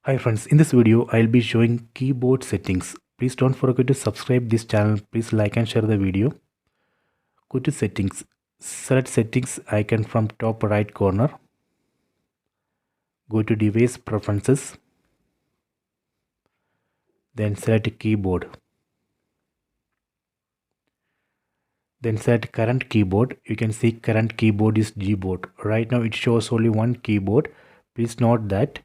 Hi friends, in this video I'll be showing keyboard settings. Please don't forget to subscribe this channel. Please like and share the video. Go to settings. Select settings icon from top right corner. Go to device preferences. Then select keyboard. Then select current keyboard. You can see current keyboard is Gboard. Right now it shows only one keyboard. Please note that.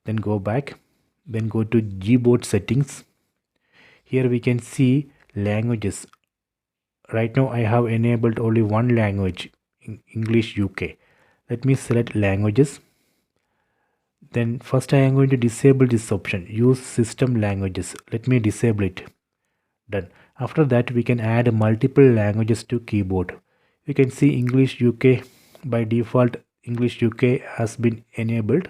Then go back. Then go to Gboard settings. Here we can see languages. Right now I have enabled only one language, English UK. Let me select languages. Then first I am going to disable this option, use system languages. Let me disable it. Done. After that we can add multiple languages to keyboard. You can see English UK. By default English UK has been enabled.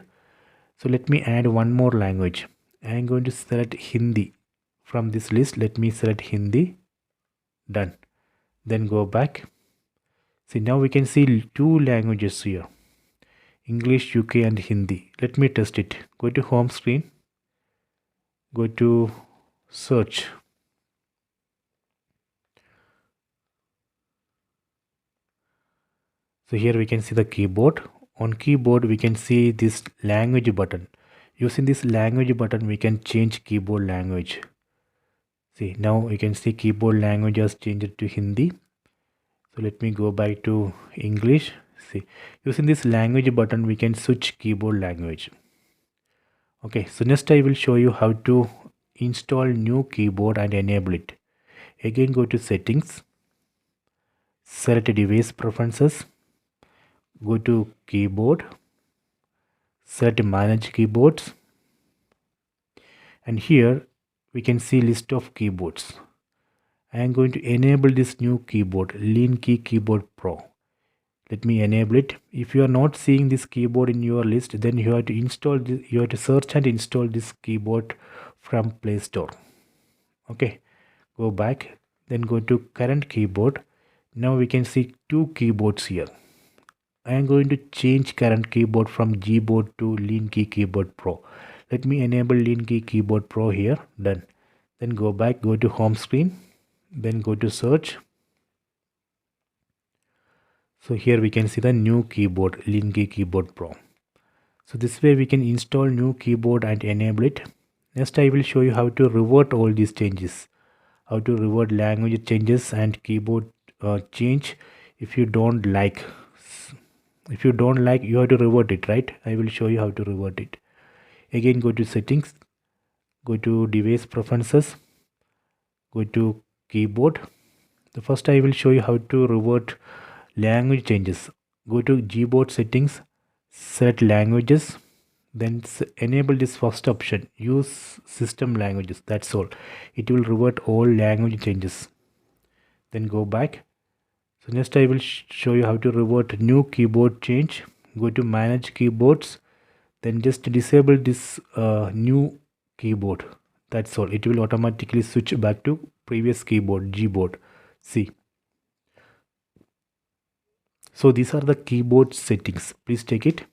So let me add one more language. I am going to select Hindi. From this list let me select Hindi. Done. Then go back. See, now we can see two languages here, English UK and Hindi. Let me test it. Go to home screen, go to search. So here we can see the keyboard. On keyboard we can see this language button. Using this language button we can change keyboard language. See, now you can see keyboard language has changed to Hindi. So let me go back to English. See, using this language button we can switch keyboard language. Okay, so next I will show you how to install new keyboard and enable it. Again go to settings, select device preferences, go to keyboard, select manage keyboards, and here we can see list of keyboards. I am going to enable this new keyboard, Lean Key Keyboard Pro. Let me enable it. If you are not seeing this keyboard in your list, then you have to install this, you have to search and install this keyboard from Play Store. Okay, go back, then go to current keyboard. Now we can see two keyboards here. I am going to change current keyboard from Gboard to Lean Key Keyboard Pro. Let me enable Lean Key Keyboard Pro here. Done. Then go back, go to home screen, then go to search. So here we can see the new keyboard, Lean Key Keyboard Pro. So this way we can install new keyboard and enable it. Next I will show you how to revert all these changes, how to revert language changes and keyboard change. If you don't like, you have to revert it, right? I will show you how to revert it. Again go to settings, go to device preferences, go to keyboard. The first I will show you how to revert language changes. Go to Gboard settings, select languages, then enable this first option, use system languages. That's all. It will revert all language changes. Then go back. So next I will show you how to revert new keyboard change. Go to manage keyboards, then just disable this new keyboard. That's all. It will automatically switch back to previous keyboard, Gboard. See. So these are the keyboard settings. Please take it.